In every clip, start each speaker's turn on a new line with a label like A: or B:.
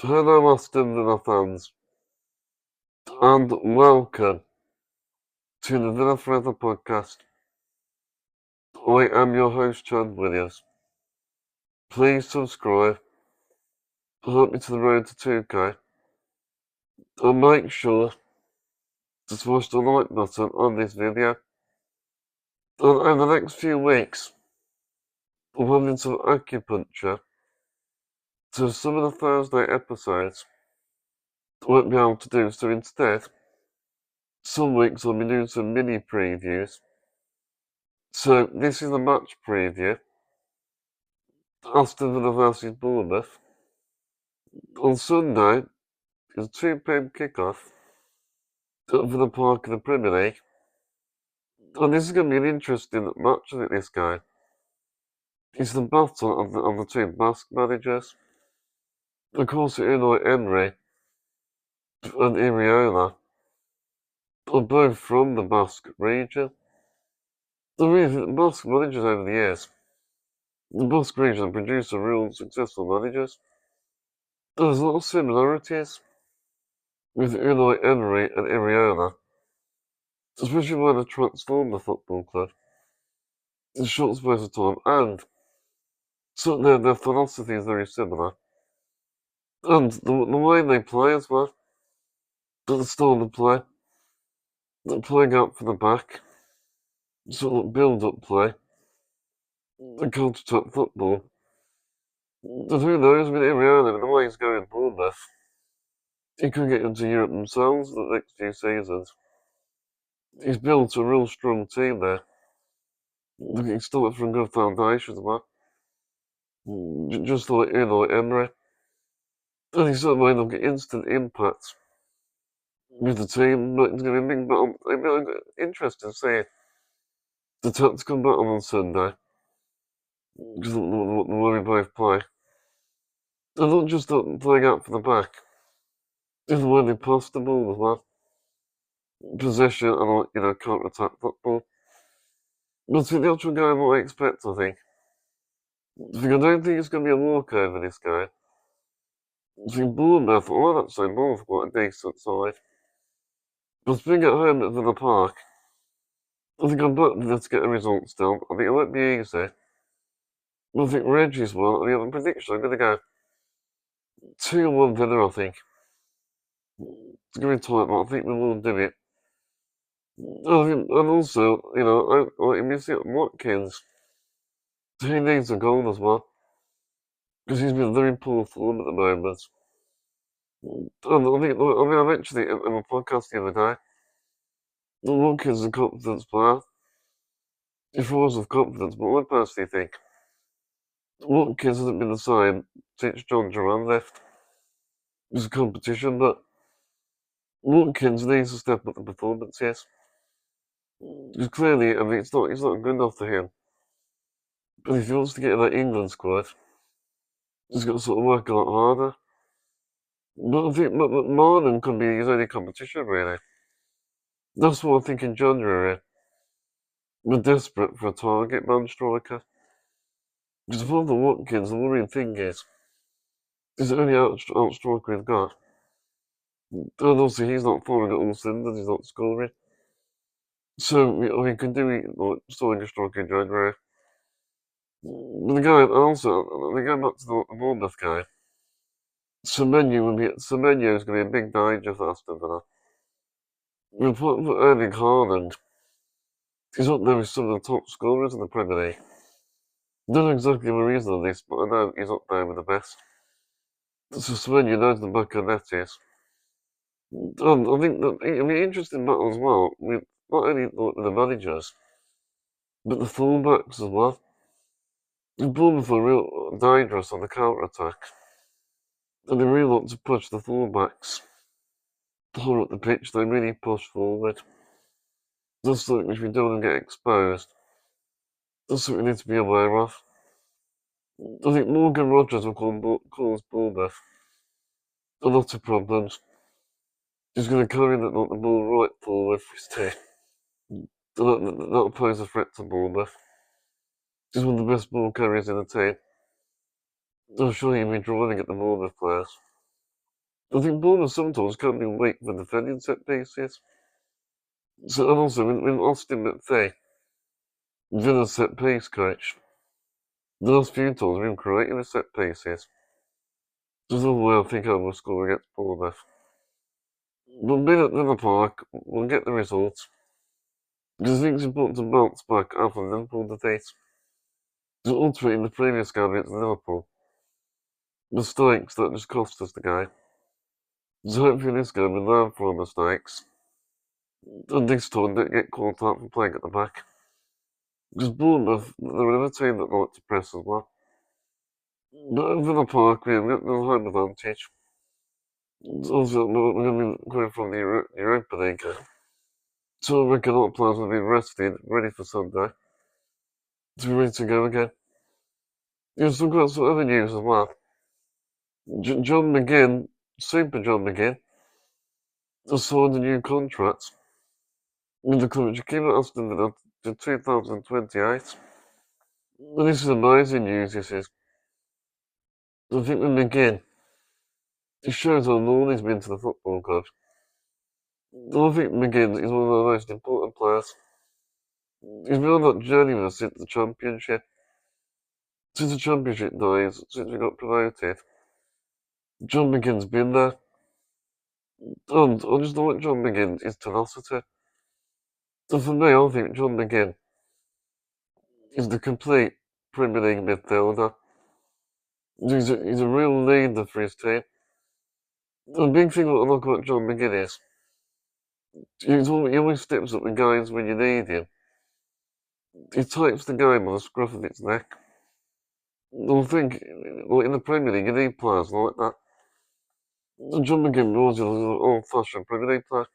A: Hello, Aston Villa fans, and welcome to the Villa Forever podcast. I am your host, Chad Williams. Please subscribe, help me to the road to 2K, and make sure to smash the like button on this video. And over the next few weeks, I'm having some acupuncture to some of the Thursday episodes I won't be able to do, so instead, some weeks I'll be doing some mini previews. So this is a match preview. Aston Villa versus Bournemouth. On Sunday, it's a 2 p.m. kickoff at Villa Park in the Premier League. And this is going to be an interesting match, I think, this game. It's the battle of the two Basque managers. Of course, Unai Emery and Iriola are both from the Basque region. The reason the Basque managers over the years, the Basque region have produced some real successful managers. There's a lot of similarities with Unai Emery and Iriola, especially when they transformed the football club in a short space of time, and so their philosophy is very similar. And the way they play as well, the style of play, the playing out from the back, sort of build-up play, the counter-attack football. And who knows, I mean, Iriana, the way he's going Bournemouth, he could get into Europe themselves in the next few seasons. He's built a real strong team there. He started from a good foundation as well. Just like Unai Emery. And he's sort of made them get instant impact with the team, but it's going to be a big battle. It'll be interesting to see the tactical battle on Sunday, because the way we both play. And not just playing out for the back, it's the way they pass the ball as well. Possession and, counter-attack football. But the actual game, what I expect, I think. I don't think it's going to be a walkover, this game. I think Bournemouth, well, I'd say Bournemouth quite a decent side. But being at home at Villa Park, I think I'm back to get the results down. I think it won't be easy. I think Reggie's one. I mean, the prediction, I'm going to go 2-1 Villa, I think. It's going to be tight, but I think we will do it. And also, I'm missing Watkins. He needs a goal as well. Because he's been very poor form at the moment. And I mentioned it in my podcast the other day. Watkins is a confidence player. He falls with confidence, but I personally think Watkins hasn't been the same since John Duran left. It's a competition, but Watkins needs to step up the performances. Because clearly, I mean, it's not good enough for him. But if he wants to get in that England squad, he's got to sort of work a lot harder. But I think Marlon could be his only competition, really. That's what I think in January. We're desperate for a target man striker. Because of all the Watkins, the worrying thing is the only out striker we've got. And also, he's not firing at all cylinders, he's not scoring. So, we can do it, like, starting a striker in January. But again, back to the Bournemouth guy. Semenyo is going to be a big danger for Aston Villa. We'll put Erling Haaland. He's up there with some of the top scorers in the Premier League. I don't know exactly the reason of this, but I know he's up there with the best. So Semenyo knows the back of net is. And I think that it'll be interesting battle as well, with not only the managers, but the fullbacks as well. Bournemouth are real dangerous on the counter-attack. And they really want to push the fullbacks higher up the pitch, they really push forward. That's something which we don't want to get exposed. That's something we need to be aware of. I think Morgan Rogers will cause Bournemouth a lot of problems. He's going to carry the ball right forward for his team. That'll pose a threat to Bournemouth. He's one of the best ball carriers in the team. I'm sure he'll be driving at the Bournemouth players. I think Bournemouth sometimes can be weak for defending set pieces. So, and also, when Austin McFay, Villa's set piece coach, the last few times we've been creating the set pieces. There's no way I think I will score against Bournemouth. But being at Villa Park, we'll get the results. Because I think it's important to bounce back after the Liverpool defeat. Because ultimately, in the previous game against Liverpool, mistakes that just cost us the game. So hopefully this game we learn from mistakes. And this time don't get caught out for playing at the back. Because Bournemouth, they're another team that like to press as well. But at Villa Park, we've got the home advantage. Also, we're going to be going from the Europa League. So I reckon a lot of players will be rested, ready for Sunday. To be ready to go again. You've still got some other news as well. John McGinn, Super John McGinn, has signed a new contract with the club to keep at Aston Villa to 2028. And this is amazing news, this is. I think with McGinn, it shows how loyal he's been to the football club. I think McGinn is one of the most important players. He's been on that journey with us since the Championship. Since the Championship days, since we got promoted. John McGinn's been there. And I just like John McGinn, his tenacity. So for me, I think John McGinn is the complete Premier League midfielder. He's a real leader for his team. The big thing I like about John McGinn is he always steps up the games when you need him. He takes the game on the scruff of its neck. I think, like in the Premier League, you need players like that. John McGinn was an old-fashioned Premier League player.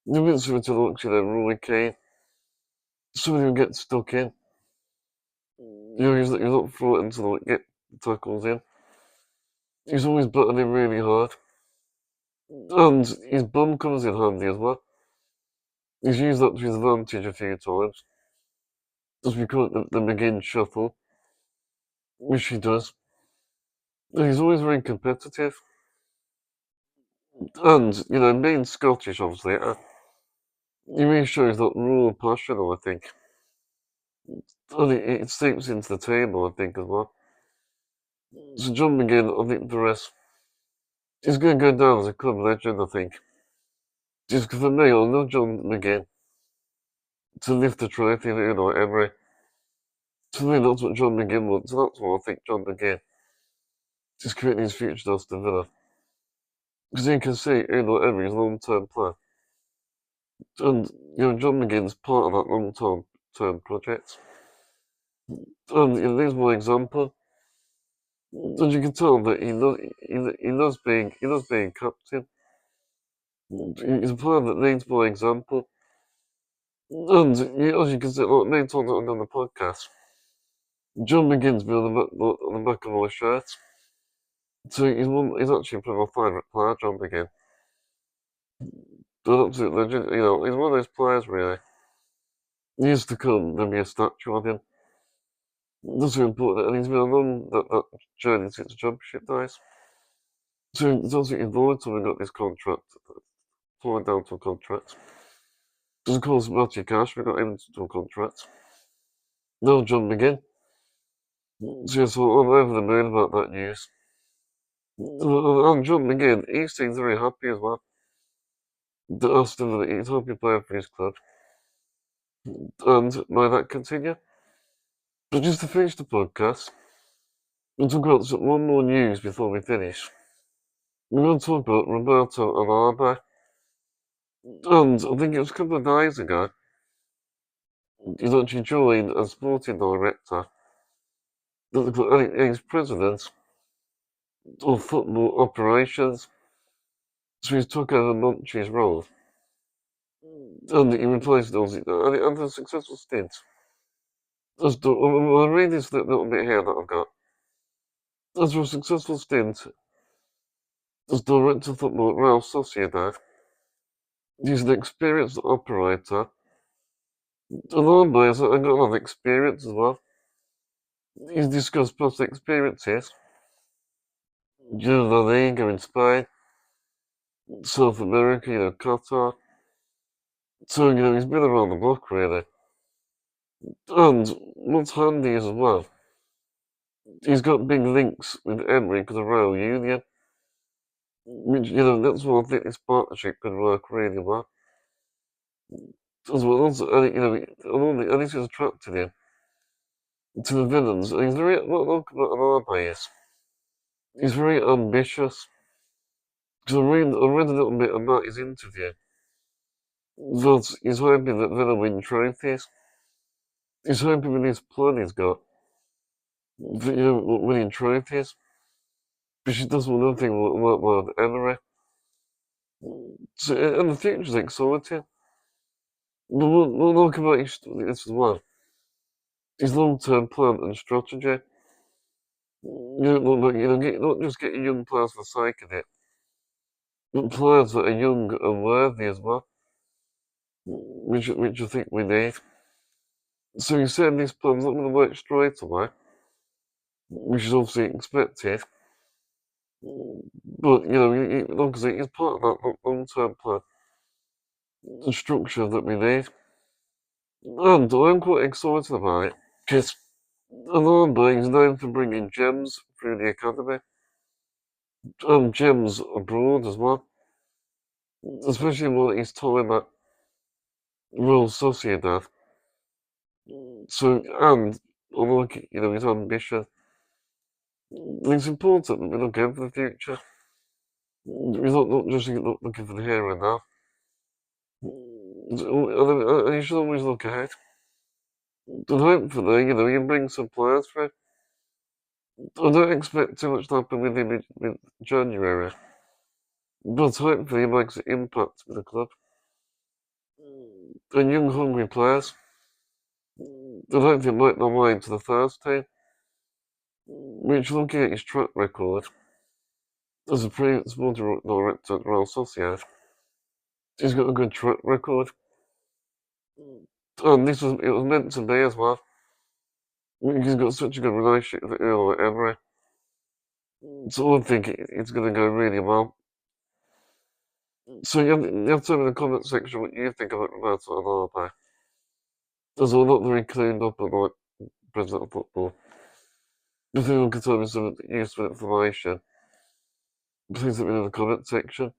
A: You went through to look, Roy Keane. Some of them get stuck in. He's not frightened to like get tackles in. He's always battling really hard. And his bum comes in handy as well. He's used that to his advantage a few times. Just because the McGinn shuffle, which he does. And he's always very competitive. And, being Scottish, obviously, he really shows that raw passion, I think. And it seeps into the table, I think, as well. So John McGinn, I think the rest, is going to go down as a club legend, I think. Just for me, I love John McGinn to lift the trophy, every. To me, that's what John McGinn wants, and that's why I think John McGinn is creating his future at Aston Villa. Because you can see, every his long-term plan. And, John McGinn's part of that long-term project. And here's my example. And you can tell that he loves being captain. He's a player that leads by example. And as you can see, like me talking on the podcast, John McGinn's been on the back of my shirt. So he's actually probably my favourite player, John McGinn. An absolute legend, he's one of those players really. He used to come, there'd be a statue of him. That's really important, and he's been along that journey since the championship days. So it's absolutely vital we got this contract, flying down to a contract. Because of course, Matthew Cash, we got him to a contract. Now John McGinn. So yes, I'm over the moon about that news. And John McGinn, he seems very happy as well. That Aston Villa, he's happy player for his club. And may that continue. But just to finish the podcast, we'll talk about one more news before we finish. We're going to talk about Roberto Olabe. And I think it was a couple of days ago, he's actually joined as sporting director. He's president of football operations. So he's took over Monchi's role. And he replaced those, and a successful stint. I'll read this little bit here that I've got. After a successful stint as director of football at Real Sociedad, he's an experienced operator. Olabe has got a lot of experience as well. He's discussed past experiences during La Liga in Spain, South America, Qatar. So, he's been around the block, really. And what's handy as well, he's got big links with Emery because of Royal Union. Which, that's why I think this partnership could work really well. As well, also, and this has attracted him to the villains. And he's very, look at Olabe is. He's very ambitious. Because I read a little bit about his interview. That he's hoping that Villa win trophies. He's hoping with this plan he's got, that, winning trophies. But she does one other thing with Emery. So, and the future's exciting. But we'll talk about this as well. His long-term plan and strategy. Not just getting young players for the sake of it, but players that are young and worthy as well, which I think we need. So he said this plan's not going to work straight away, which is obviously expected. But, obviously it's part of that long-term plan, the structure that we need. And I'm quite excited about it, because Olabe is known for bringing gems through the academy, and gems abroad as well, especially when he's time at Royal Sociedad. So, and unlike, his ambition, it's important that we look out for the future. We're not just looking for the here and now. And you should always look ahead. And hopefully, you bring some players through. I don't expect too much to happen with him in January. But hopefully he makes an impact with the club. And young, hungry players. And hopefully make their way into the first team. Which, looking at his track record, as a previous sporting director at Real Sociedad, he's got a good track record. And it was meant to be as well. He's got such a good relationship with Emery. So I think it's going to go really well. So you have to tell me in the comment section what you think about Roberto and Olabe. As I'm not very cleaned up on like president of football. If anyone can tell me some useful information, please let me know in the comment section.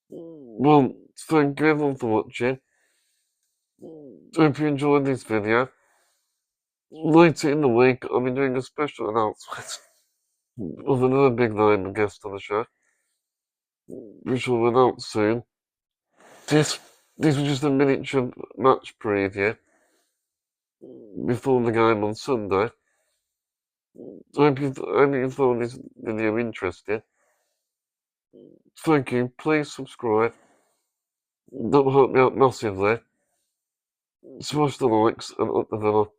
A: Well, thank you everyone for watching. Hope you enjoyed this video. Later in the week, I'll be doing a special announcement of another big name guest on the show, which will be announced soon. This was just a miniature match preview before the game on Sunday. I hope you found this video interesting. Thank you. Please subscribe. That will help me out massively. Smash the likes and up the video.